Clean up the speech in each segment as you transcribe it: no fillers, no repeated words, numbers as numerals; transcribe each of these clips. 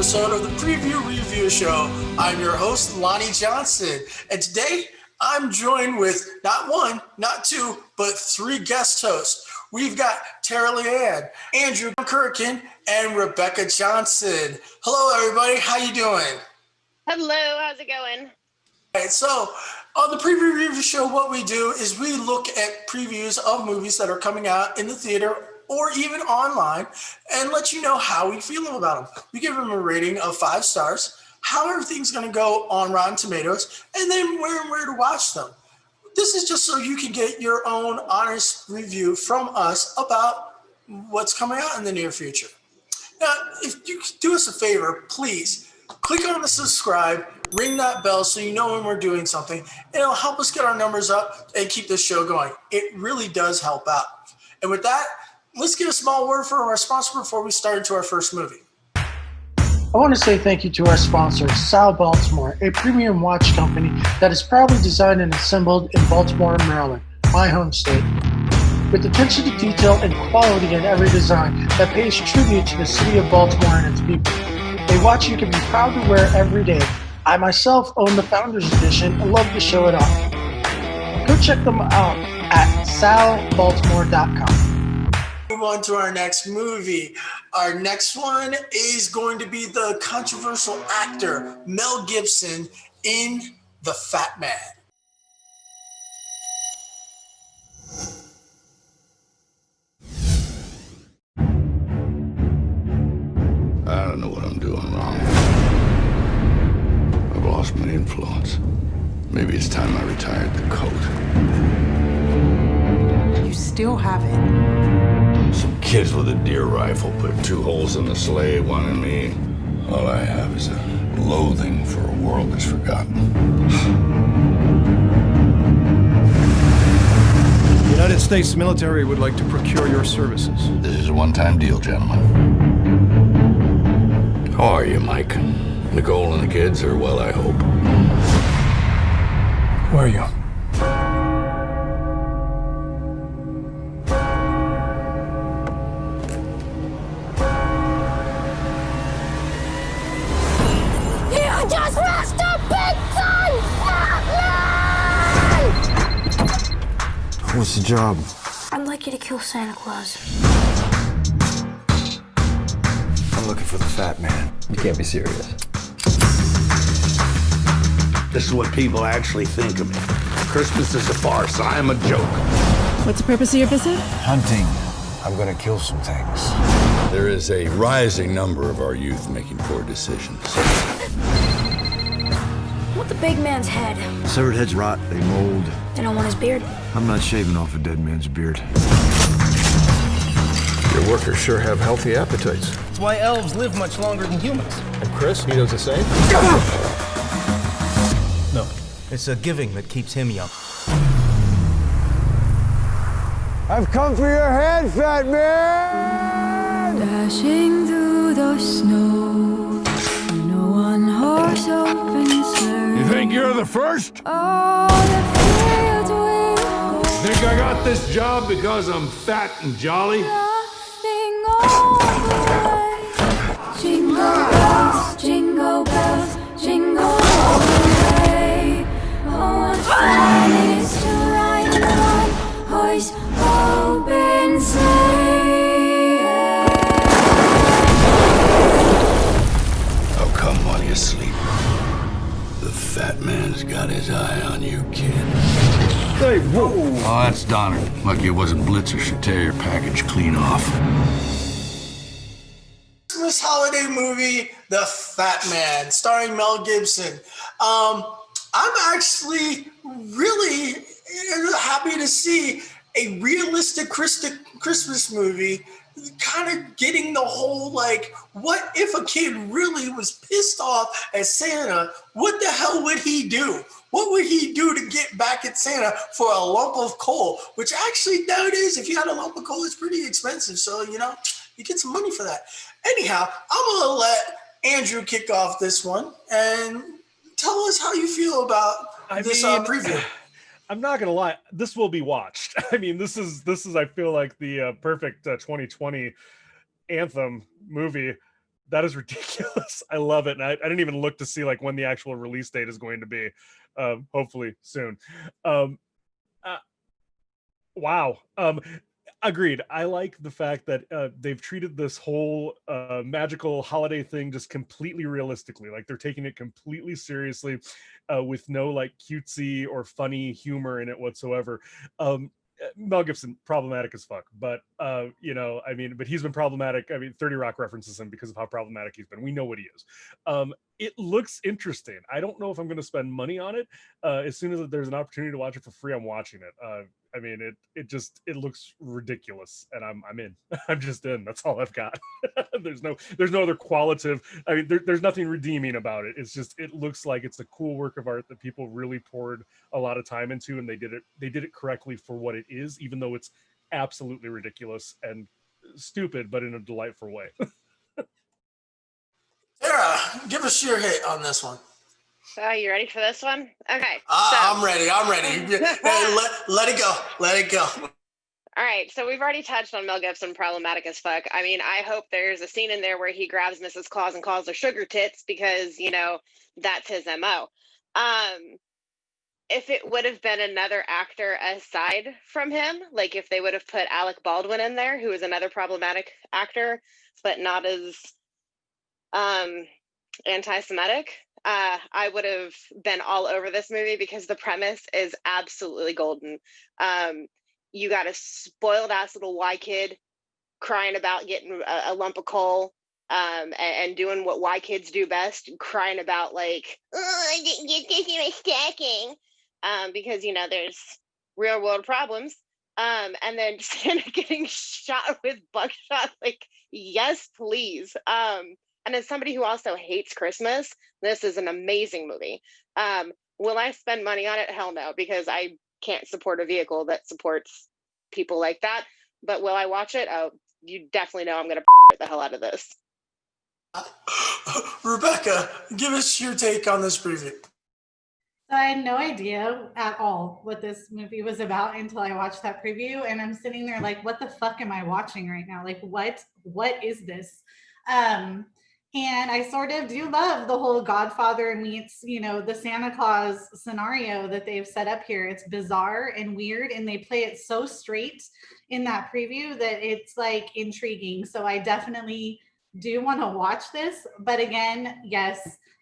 episode of the Preview Review Show. I'm your host, Lonnie Johnson, and today I'm joined with not one, not two, but three guest hosts. We've got Tara Linnan, Andrew Kurcan, and Rebekah Johnson. Hello, everybody. How you doing? Hello. How's it going? All right, so on the Preview Review Show, what we do is we look at previews of movies that are coming out in the theater or even online and let you know how we feel about them. We give them a rating of 5 stars, how everything's going to go on Rotten Tomatoes, and then where to watch them. This is just so you can get your own honest review from us about what's coming out in the near future. Now, if you could do us a favor, please click on the subscribe, ring that bell so you know when we're doing something, and it'll help us get our numbers up and keep this show going. It really does help out. And with that, let's get a small word from our sponsor before we start into our first movie. I want to say thank you to our sponsor, Sal Baltimore, a premium watch company that is proudly designed and assembled in Baltimore, Maryland, my home state. With attention to detail and quality in every design that pays tribute to the city of Baltimore and its people. A watch you can be proud to wear every day. I myself own the Founders Edition and love to show it off. Go check them out at salbaltimore.com. Move on to our next movie. Our next one is going to be the controversial actor Mel Gibson in The Fatman. I don't know what I'm doing wrong. I've lost my influence. Maybe it's time I retired the coat. You still have it. Some kids with a deer rifle put 2 holes in the sleigh, wanting me. All I have is a loathing for a world that's forgotten. The United States military would like to procure your services. This is a one-time deal, gentlemen. How are you, Mike? Nicole and the kids are well, I hope. Who are you? You just lost a big son! Fatman! What's the job? I'd like you to kill Santa Claus. I'm looking for the fat man. You can't be serious. This is what people actually think of me. Christmas is a farce. I am a joke. What's the purpose of your visit? Hunting. I'm gonna kill some things. There is a rising number of our youth making poor decisions. I want the big man's head. Severed heads rot, they mold. They don't want his beard. I'm not shaving off a dead man's beard. Your workers sure have healthy appetites. That's why elves live much longer than humans. And Chris, he does the same? No, it's a giving that keeps him young. I've come for your head, fat man! Dashing through the snow, no one horse open sleigh. You think you're the first? All the fields will go. Think I got this job because I'm fat and jolly? Nothing all the way. Jingle bells, jingle all the way. Oh, what fun it is to ride in one horse open sleigh. How come while you sleep? The fat man's got his eye on you, kid. Hey, whoa! Oh, that's Donner. Lucky it wasn't Blitzer. Should tear your package clean off. Christmas holiday movie, The Fat Man, starring Mel Gibson. I'm actually really happy to see a realistic Christmas movie kind of getting the whole, like, what if a kid really was pissed off at Santa? What the hell would he do? What would he do to get back at Santa for a lump of coal? Which actually nowadays, if you had a lump of coal, it's pretty expensive. So, you know, you get some money for that. Anyhow, I'm going to let Andrew kick off this one and tell us how you feel about this preview. I'm not gonna lie, this will be watched. I mean, this is I feel like the perfect 2020 anthem movie That is ridiculous. I love it. And I didn't even look to see like when the actual release date is going to be. Hopefully soon. Wow. Agreed. I like the fact that they've treated this whole magical holiday thing just completely realistically. Like they're taking it completely seriously, with no like cutesy or funny humor in it whatsoever. Mel Gibson, problematic as fuck, but you know, I mean, but he's been problematic. I mean, 30 Rock references him because of how problematic he's been. We know what he is. It looks interesting. I don't know if I'm going to spend money on it. As soon as there's an opportunity to watch it for free, I'm watching it. I mean, it looks ridiculous, and I'm in. I'm just in. That's all I've got. There's no other qualitative. I mean, there's nothing redeeming about it. It's just it looks like it's a cool work of art that people really poured a lot of time into, and they did it correctly for what it is, even though it's absolutely ridiculous and stupid, but in a delightful way. Tara, give us your hit on this one. So you ready for this one? Okay. I'm ready. Hey, let it go. All right. So we've already touched on Mel Gibson, problematic as fuck. I mean, I hope there's a scene in there where he grabs Mrs. Claus and calls her sugar tits because, you know, that's his MO. If it would have been another actor aside from him, like if they would have put Alec Baldwin in there, who is another problematic actor, but not as anti-Semitic, I would have been all over this movie because the premise is absolutely golden. You got a spoiled ass little Y kid crying about getting a lump of coal, and doing what Y kids do best, crying about like, oh, I didn't get this in my stacking, because you know there's real world problems. And then just getting shot with buckshot, like, yes, please. And as somebody who also hates Christmas, this is an amazing movie. Will I spend money on it? Hell no, because I can't support a vehicle that supports people like that. But will I watch it? Oh, you definitely know I'm going to the hell out of this. Rebekah, give us your take on this preview. So I had no idea at all what this movie was about until I watched that preview, and I'm sitting there like, what the fuck am I watching right now? Like, what is this? And I sort of do love the whole Godfather meets, you know, the Santa Claus scenario that they've set up here. It's bizarre and weird, and they play it so straight in that preview that it's like intriguing. So I definitely do want to watch this. But again, yes,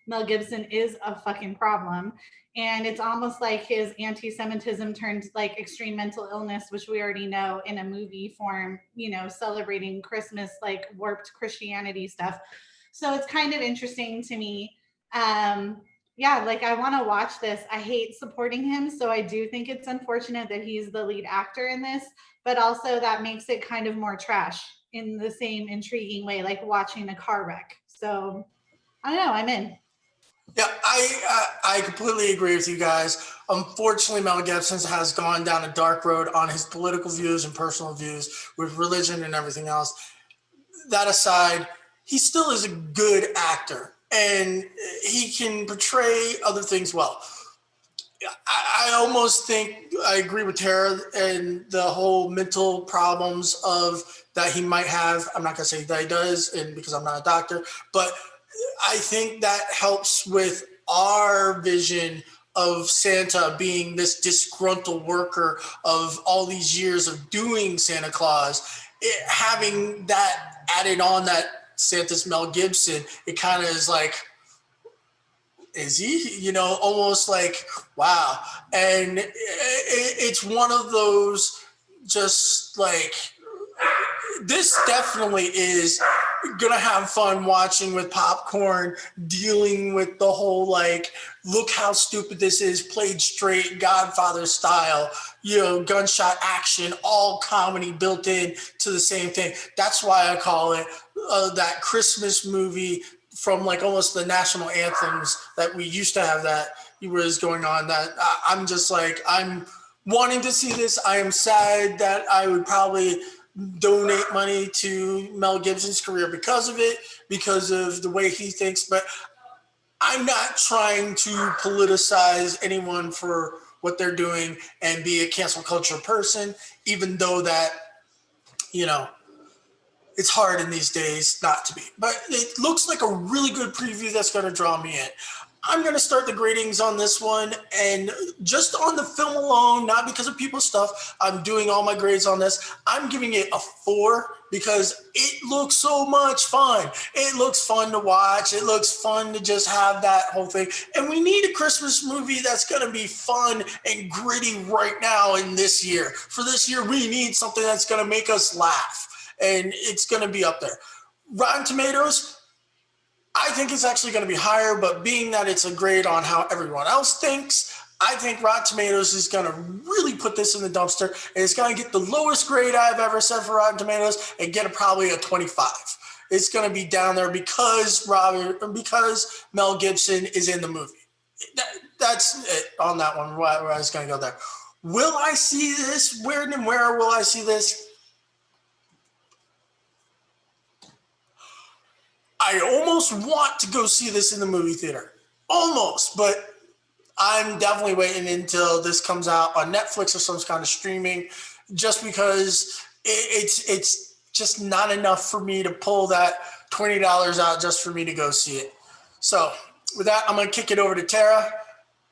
Mel Gibson is a fucking problem. And it's almost like his anti-Semitism turned like extreme mental illness, which we already know, in a movie form, you know, celebrating Christmas, like warped Christianity stuff. So it's kind of interesting to me. Yeah, like I want to watch this. I hate supporting him. So I do think it's unfortunate that he's the lead actor in this, but also that makes it kind of more trash in the same intriguing way, like watching a car wreck. So I don't know, I'm in. Yeah, I completely agree with you guys. Unfortunately, Mel Gibson has gone down a dark road on his political views and personal views with religion and everything else. That aside, he still is a good actor, and he can portray other things well. I almost think I agree with Tara and the whole mental problems of that he might have. I'm not going to say that he does, and because I'm not a doctor, but I think that helps with our vision of Santa being this disgruntled worker of all these years of doing Santa Claus. Having that added on, that Santa's Mel Gibson, it kind of is like, is he, you know, almost like, wow. And it's one of those just like, this definitely is gonna have fun watching with popcorn, dealing with the whole like, look how stupid this is, played straight Godfather style, you know, gunshot action, all comedy built in to the same thing. That's why I call it that Christmas movie from like almost the national anthems that we used to have that was going on. That I'm just like, I'm wanting to see this. I am sad that I would probably donate money to Mel Gibson's career because of it, because of the way he thinks. But I'm not trying to politicize anyone for what they're doing and be a cancel culture person, even though that, you know, it's hard in these days not to be. But it looks like a really good preview that's going to draw me in. I'm going to start the gradings on this one, and just on the film alone, not because of people's stuff, I'm doing all my grades on this. I'm giving it a 4 because it looks so much fun. It looks fun to watch. It looks fun to just have that whole thing. And we need a Christmas movie that's going to be fun and gritty right now in this year. For this year, we need something that's going to make us laugh, and it's going to be up there. Rotten Tomatoes, I think it's actually going to be higher, but being that it's a grade on how everyone else thinks, I think Rotten Tomatoes is going to really put this in the dumpster, and it's going to get the lowest grade I've ever said for Rotten Tomatoes and get probably a 25. It's going to be down there because Mel Gibson is in the movie. That's it on that one, where I was going to go there. Will I see this? Where will I see this? I almost want to go see this in the movie theater. Almost, but I'm definitely waiting until this comes out on Netflix or some kind of streaming, just because it's just not enough for me to pull that $20 out just for me to go see it. So with that, I'm going to kick it over to Tara.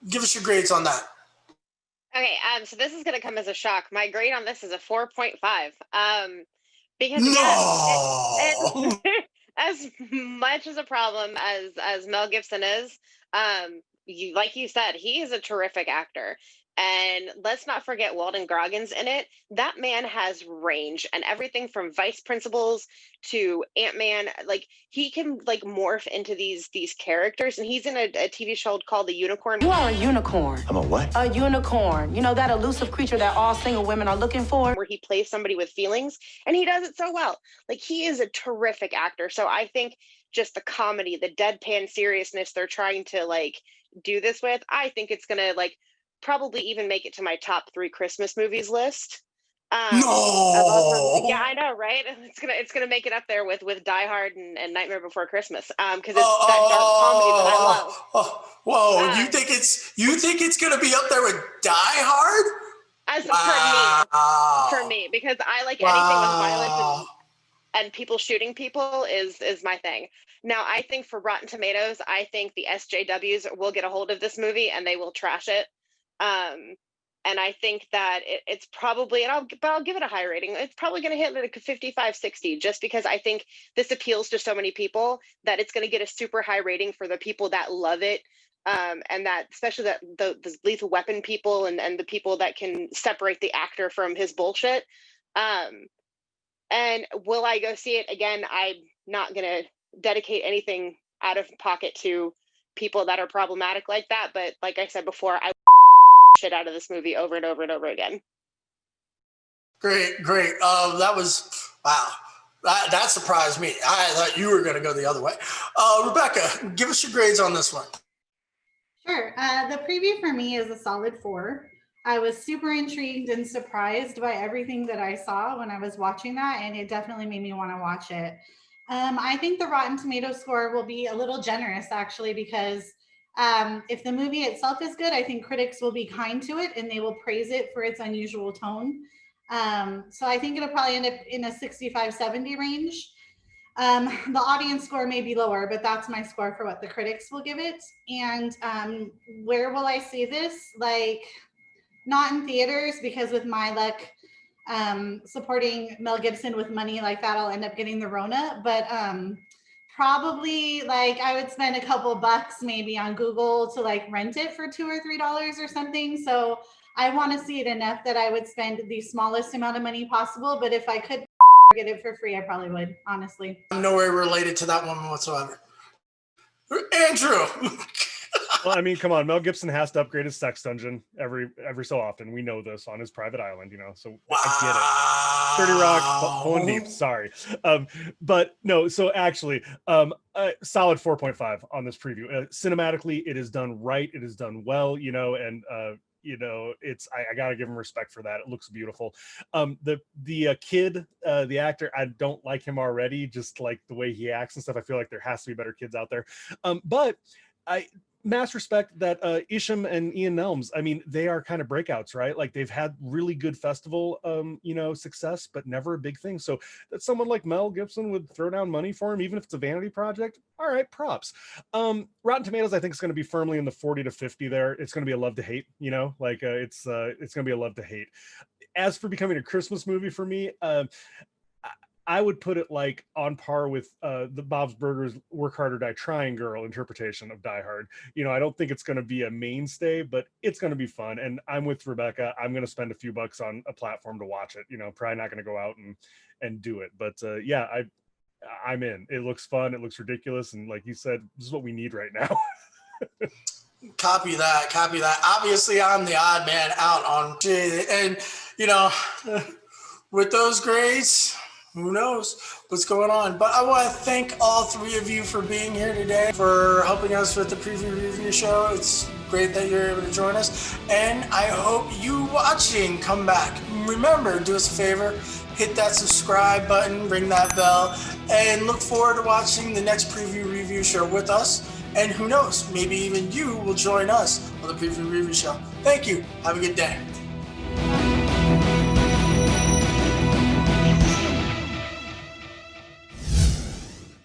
Give us your grades on that. Okay, so this is going to come as a shock. My grade on this is a 4.5. Because again, as much as a problem as Mel Gibson is, like you said, he is a terrific actor. And let's not forget Walton Goggins in it. That man has range, and everything from vice principals to Ant-Man, like he can like morph into these characters. And he's in a TV show called The Unicorn. You are a unicorn. I'm a what? A unicorn. You know, that elusive creature that all single women are looking for? Where he plays somebody with feelings, and he does it so well. Like, he is a terrific actor. So I think just the comedy, the deadpan seriousness they're trying to like do this with, I think it's gonna like probably even make it to my top 3 Christmas movies list. No. Yeah, I know, right? It's gonna make it up there with Die Hard and Nightmare Before Christmas. Because it's that dark comedy that I love. Whoa, you think it's gonna be up there with Die Hard? For me, because I like anything with violence and people shooting people is my thing. Now, I think for Rotten Tomatoes, I think the SJWs will get a hold of this movie and they will trash it. And I think that it's probably, but I'll give it a high rating. It's probably going to hit like a 55, 60, just because I think this appeals to so many people that it's going to get a super high rating for the people that love it. And that, especially that the Lethal Weapon people and the people that can separate the actor from his bullshit. And will I go see it again? I'm not going to dedicate anything out of pocket to people that are problematic like that. But like I said before, I shit out of this movie over and over and over again. Great. That was, wow. That surprised me. I thought you were going to go the other way. Rebekah, give us your grades on this one. Sure. The preview for me is a solid 4. I was super intrigued and surprised by everything that I saw when I was watching that, and it definitely made me want to watch it. I think the Rotten Tomatoes score will be a little generous, actually, because if the movie itself is good, I think critics will be kind to it and they will praise it for its unusual tone. So I think it'll probably end up in a 65, 70 range. The audience score may be lower, but that's my score for what the critics will give it. And where will I see this? Like, not in theaters, because with my luck, supporting Mel Gibson with money like that, I'll end up getting the Rona. But probably, like, I would spend a couple bucks maybe on Google to like rent it for $2 or $3 or something. So I want to see it enough that I would spend the smallest amount of money possible. But if I could get it for free, I probably would, honestly. I'm nowhere related to that woman whatsoever. Andrew. Well, I mean, come on. Mel Gibson has to upgrade his sex dungeon every so often. We know this, on his private island, you know, so wow. I get it. 30 Rock, pulling deep. Sorry. But no, so actually, a solid 4.5 on this preview. Cinematically, it is done right. It is done well, you know, and you know, it's I gotta give him respect for that. It looks beautiful. The kid, the actor, I don't like him already, just like the way he acts and stuff. I feel like there has to be better kids out there. But mass respect that Isham and Ian Nelms, I mean, they are kind of breakouts, right? Like they've had really good festival, success, but never a big thing. So that someone like Mel Gibson would throw down money for him, even if it's a vanity project. All right, props. Rotten Tomatoes, I think, is going to be firmly in the 40 to 50 there. It's going to be a love to hate, it's going to be a love to hate. As for becoming a Christmas movie for me, I would put it like on par with the Bob's Burgers Work Hard or Die Trying Girl interpretation of Die Hard. I don't think it's going to be a mainstay, but it's going to be fun. And I'm with Rebekah. I'm going to spend a few bucks on a platform to watch it. Probably not going to go out and do it. But yeah, I'm in. It looks fun. It looks ridiculous. And like you said, this is what we need right now. Copy that. Obviously, I'm the odd man out on shit. And, with those grades, who knows what's going on? But I want to thank all three of you for being here today, for helping us with the preview review show. It's great that you're able to join us. And I hope you watching come back. Remember, do us a favor, hit that subscribe button, ring that bell, and look forward to watching the next preview review show with us. And who knows, maybe even you will join us on the preview review show. Thank you. Have a good day.